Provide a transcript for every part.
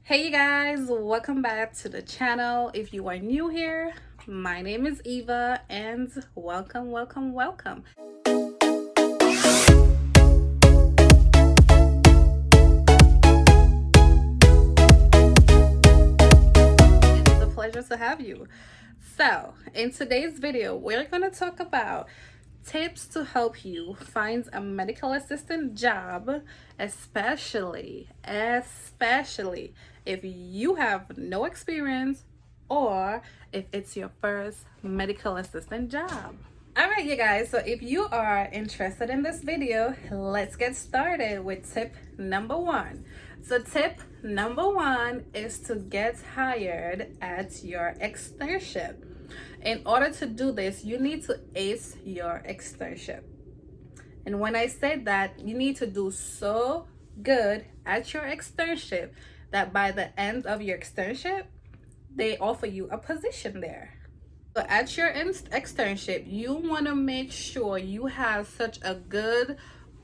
Hey you guys, welcome back to the channel. If you are new here, my name is Eva and welcome. It's a pleasure to have you. So, in today's video, we're going to talk about tips to help you find a medical assistant job, especially if you have no experience or if it's your first medical assistant job. All right, you guys, so if you are interested in this video, let's get started with tip number one. So tip number one is to get hired at your externship. In order to do this, you need to ace your externship. And when I said that, you need to do so good at your externship that by the end of your externship, they offer you a position there. So at your externship, you want to make sure you have such a good,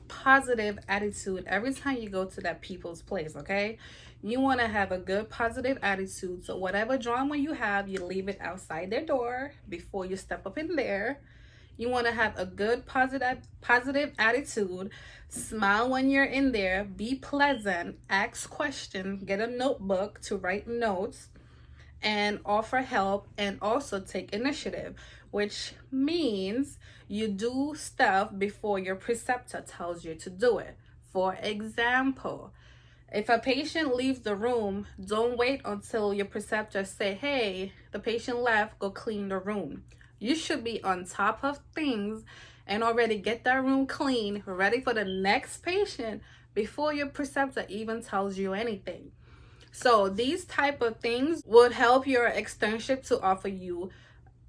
positive attitude every time you go to that people's place, okay? You want to have a good, positive attitude. So whatever drama you have, you leave it outside their door before you step up in there. You want to have a good, positive attitude. Smile when you're in there. Be pleasant. Ask questions. Get a notebook to write notes and offer help, and also take initiative, which means you do stuff before your preceptor tells you to do it. For example, if a patient leaves the room, don't wait until your preceptor say, hey, the patient left, go clean the room. You should be on top of things and already get that room clean, ready for the next patient before your preceptor even tells you anything. So these type of things would help your externship to offer you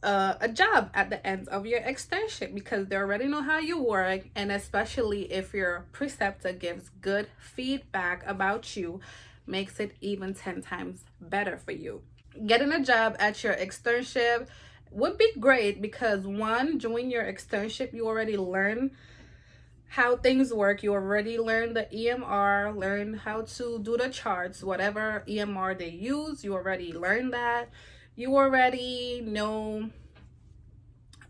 a job at the end of your externship, because they already know how you work, and especially if your preceptor gives good feedback about you, makes it even 10 times better for you. Getting a job at your externship would be great because one, during your externship, you already learn how things work. You already learn the EMR, learn how to do the charts, whatever EMR they use, you already learned that. You already know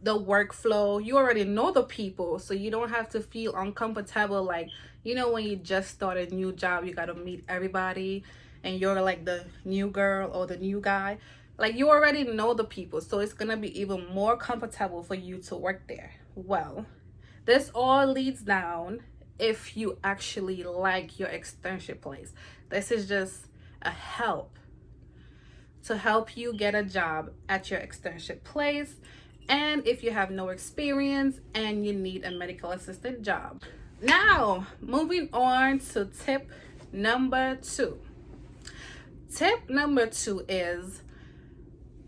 the workflow, you already know the people, so you don't have to feel uncomfortable. Like, you know, when you just start a new job, you got to meet everybody and you're like the new girl or the new guy. Like, you already know the people, so it's gonna be even more comfortable for you to work there. Well, this all leads down if you actually like your externship place. This is just a help to help you get a job at your externship place, and if you have no experience and you need a medical assistant job. Now, moving on to tip number two. Tip number two is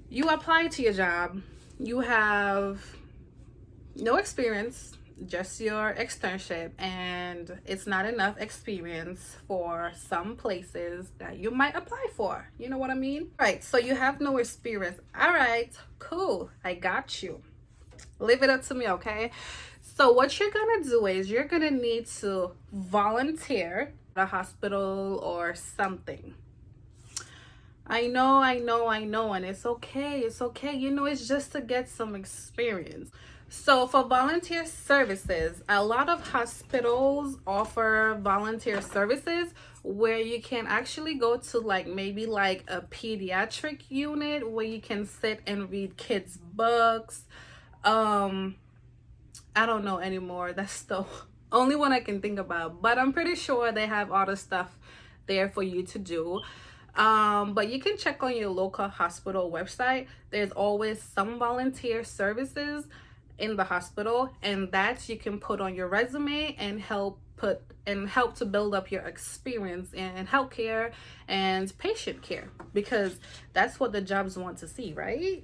you apply to your job, you have no experience, just your externship, and it's not enough experience for some places that you might apply for. You know what I mean? Right, so you have no experience. All right, cool, I got you. Leave it up to me, okay? So what you're gonna do is you're gonna need to volunteer at a hospital or something. I know, and it's okay. You know, it's just to get some experience. So for volunteer services, a lot of hospitals offer volunteer services where you can actually go to like maybe like a pediatric unit where you can sit and read kids' books. I don't know anymore. That's the only one I can think about, but I'm pretty sure they have other stuff there for you to do. But you can check on your local hospital website. There's always some volunteer services in the hospital, and that you can put on your resume and help to build up your experience in healthcare and patient care, because that's what the jobs want to see, right?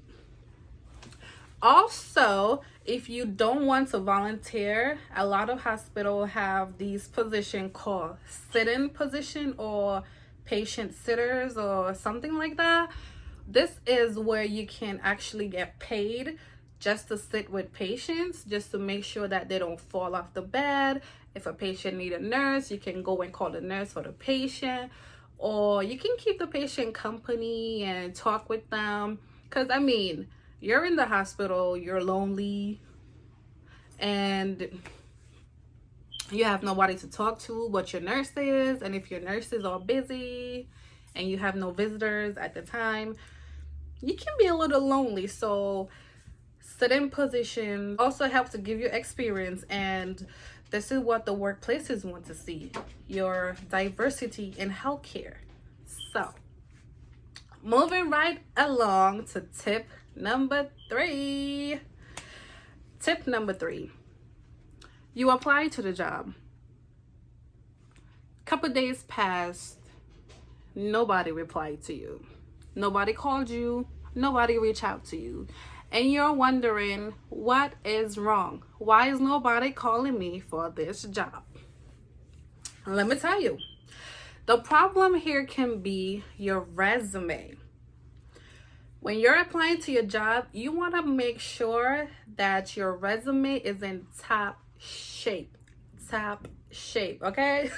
Also, if you don't want to volunteer, a lot of hospitals have these positions called sit-in position or patient sitters or something like that. This is where you can actually get paid just to sit with patients, just to make sure that they don't fall off the bed. If a patient needs a nurse, you can go and call the nurse for the patient. or you can keep the patient company and talk with them. Because I mean, you're in the hospital, you're lonely, and you have nobody to talk to but your nurses. And if your nurses are busy and you have no visitors at the time, you can be a little lonely. So sitting position also helps to give you experience, and this is what the workplaces want to see, your diversity in healthcare. So moving right along to tip number 3. Tip number 3, you apply to the job. Couple days passed, nobody replied to you, nobody called you, nobody reached out to you, and you're wondering what is wrong. Why is nobody calling me for this job? Let me tell you, the problem here can be your resume. When you're applying to your job, you want to make sure that your resume is in top shape, okay?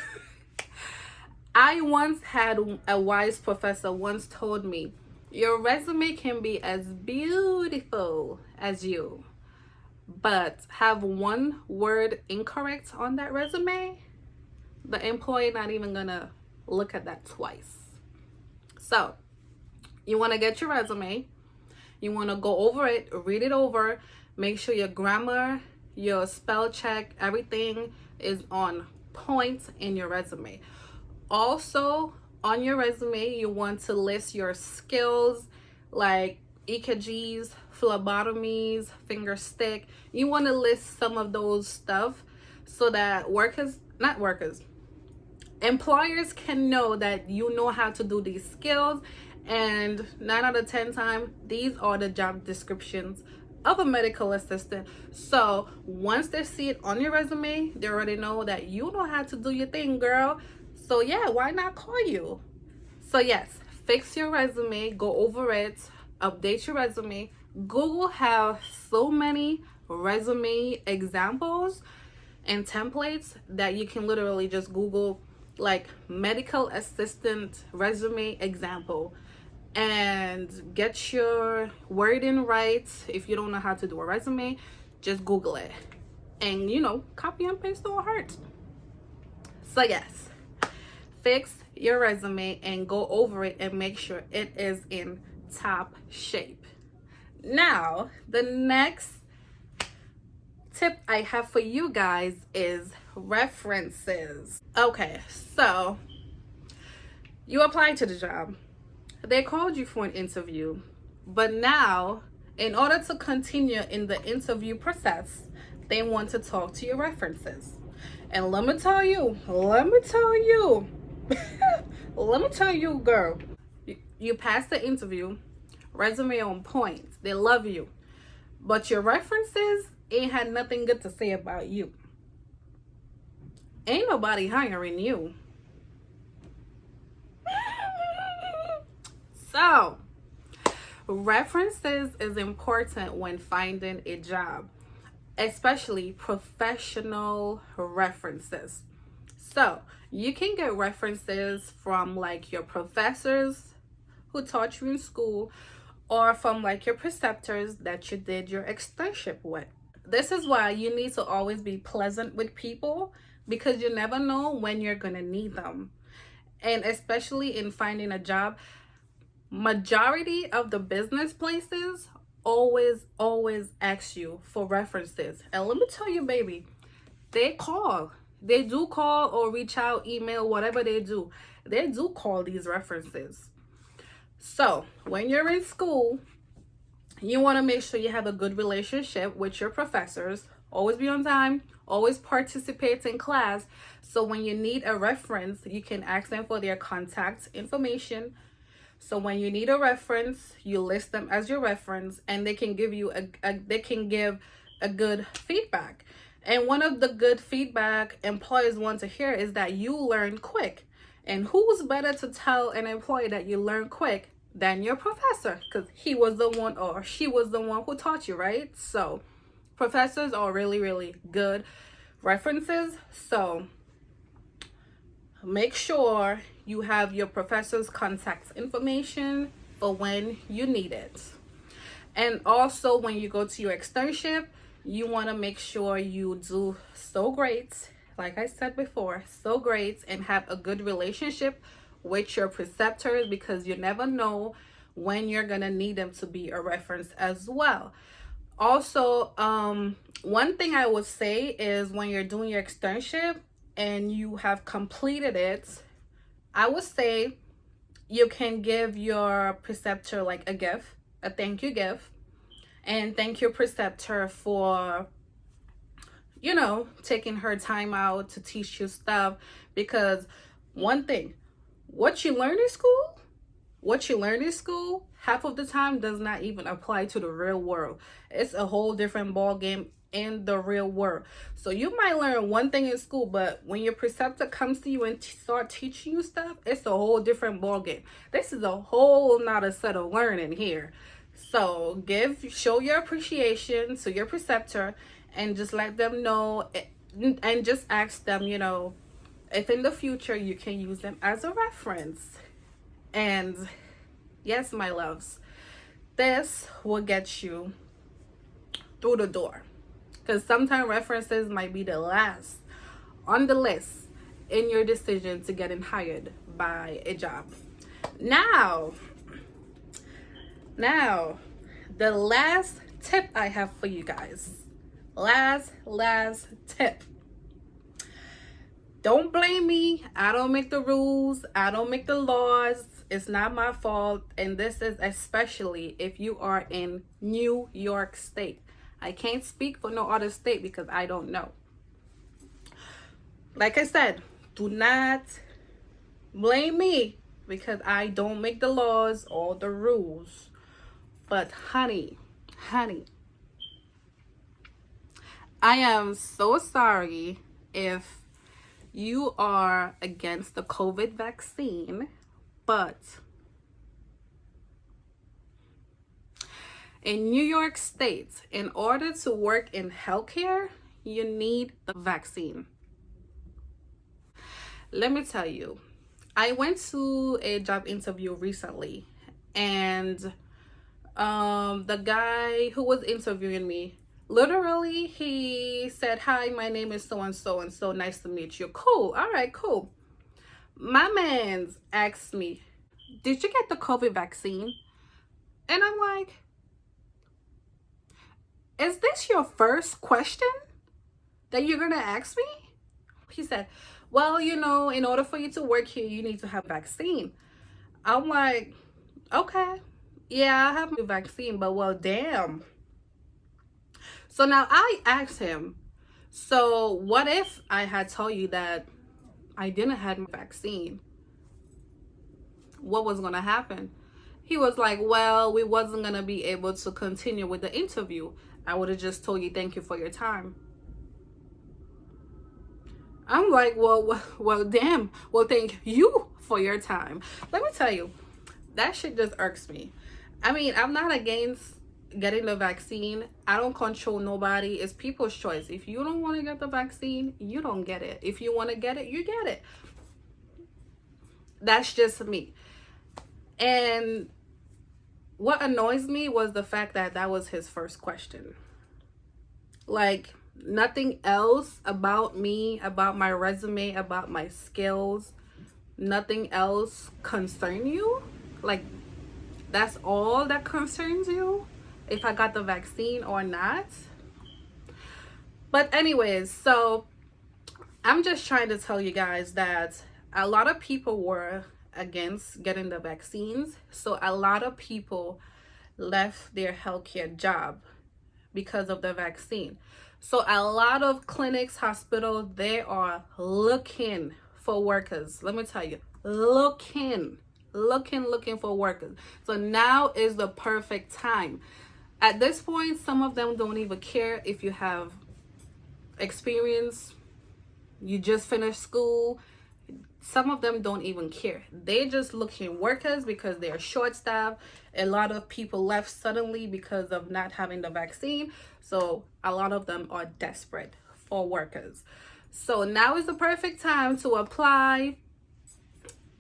I once had a wise professor once told me, your resume can be as beautiful as you, but have one word incorrect on that resume, the employee not even gonna look at that twice. So you want to get your resume, you want to go over it, read it over, make sure your grammar, your spell check, everything is on point in your resume. Also, on your resume, you want to list your skills like EKGs, phlebotomies, finger stick. You want to list some of those stuff so that employers can know that you know how to do these skills. And 9 out of 10 times, these are the job descriptions of a medical assistant. So once they see it on your resume, they already know that you know how to do your thing, girl. So yeah, why not call you? So yes, fix your resume, go over it, update your resume. Google have so many resume examples and templates that you can literally just Google like medical assistant resume example and get your wording right. If you don't know how to do a resume, just Google it and copy and paste don't hurt. So yes, fix your resume and go over it and make sure it is in top shape. Now, the next tip I have for you guys is references. Okay, so you applied to the job. They called you for an interview, but now in order to continue in the interview process, they want to talk to your references. And let me tell you, girl, you passed the interview, resume on point, they love you, but your references ain't had nothing good to say about you. Ain't nobody hiring you. So references is important when finding a job, especially professional references. So you can get references from like your professors who taught you in school, or from like your preceptors that you did your externship with. This is why you need to always be pleasant with people, because you never know when you're gonna need them. And especially in finding a job, majority of the business places always ask you for references. And let me tell you, baby, they do call or reach out, email, whatever they do call these references. So when you're in school, you want to make sure you have a good relationship with your professors. Always be on time, always participate in class. So when you need a reference, you can ask them for their contact information. So when you need a reference, you list them as your reference, and they can give you a good feedback. And one of the good feedback employers want to hear is that you learn quick. And who's better to tell an employee that you learn quick than your professor? Because he was the one or she was the one who taught you, right? So professors are really good references. So make sure you have your professor's contact information for when you need it. And also, when you go to your externship, you want to make sure you do so great, like I said before, so great, and have a good relationship with your preceptors, because you never know when you're going to need them to be a reference as well. Also, one thing I would say is when you're doing your externship and you have completed it, I would say you can give your preceptor like a gift, a thank you gift, and thank your preceptor for, you know, taking her time out to teach you stuff. Because one thing, what you learn in school, half of the time does not even apply to the real world. It's a whole different ball game in the real world. So you might learn one thing in school, but when your preceptor comes to you and start teaching you stuff, it's a whole different ball game. This is a whole nother set of learning here. So show your appreciation to your preceptor, and just let them know, and just ask them, you know, if in the future you can use them as a reference. And yes, my loves, this will get you through the door, because sometimes references might be the last on the list in your decision to getting hired by a job. Now, the last tip I have for you guys. Last tip. Don't blame me. I don't make the rules. I don't make the laws. It's not my fault. And this is especially if you are in New York State. I can't speak for no other state because I don't know. Like I said, do not blame me because I don't make the laws or the rules. But honey, I am so sorry if you are against the COVID vaccine, but in New York State, in order to work in healthcare, you need the vaccine. Let me tell you, I went to a job interview recently, and the guy who was interviewing me, literally, he said, "Hi, my name is so and so, nice to meet you." Cool. All right, cool. My man's asked me, "Did you get the COVID vaccine?" And I'm like, "Is this your first question that you're gonna ask me?" He said, "Well, you know, in order for you to work here, you need to have a vaccine." I'm like, "Okay, yeah, I have a vaccine, but well, damn." So now I asked him, "So what if I had told you that I didn't have my vaccine? What was going to happen?" He was like, "Well, we wasn't going to be able to continue with the interview. I would have just told you thank you for your time." I'm like, well, damn. Well, thank you for your time. Let me tell you, that shit just irks me. I mean, I'm not against getting the vaccine. I don't control nobody. It's people's choice. If you don't want to get the vaccine, you don't get it. If you want to get it, you get it. That's just me. And what annoys me was the fact that that was his first question. Like, nothing else about me, about my resume, about my skills, nothing else concern you? Like, that's all that concerns you? If I got the vaccine or not? But anyways, so I'm just trying to tell you guys that a lot of people were against getting the vaccines. So a lot of people left their healthcare job because of the vaccine. So a lot of clinics, hospitals, they are looking for workers. Let me tell you, looking for workers. So now is the perfect time. At this point, some of them don't even care if you have experience, you just finished school. Some of them don't even care. They're just looking workers because they're short-staffed. A lot of people left suddenly because of not having the vaccine. So a lot of them are desperate for workers. So now is the perfect time to apply.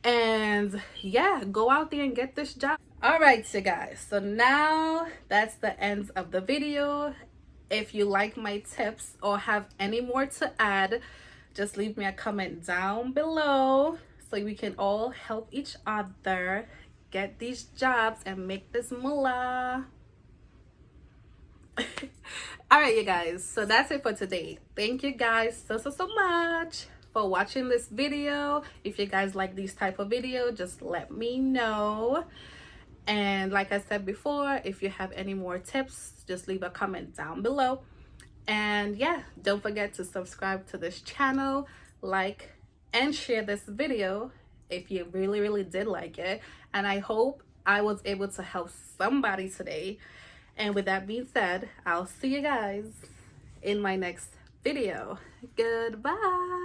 And yeah, go out there and get this job. All right, you guys, so now that's the end of the video. If you like my tips or have any more to add, just leave me a comment down below so we can all help each other get these jobs and make this moolah. All right, you guys, so that's it for today. Thank you guys so much for watching this video. If you guys like these type of video, just let me know. And like I said before, if you have any more tips, just leave a comment down below. And yeah, don't forget to subscribe to this channel, like and share this video if you really did like it. And I hope I was able to help somebody today. And with that being said, I'll see you guys in my next video. Goodbye.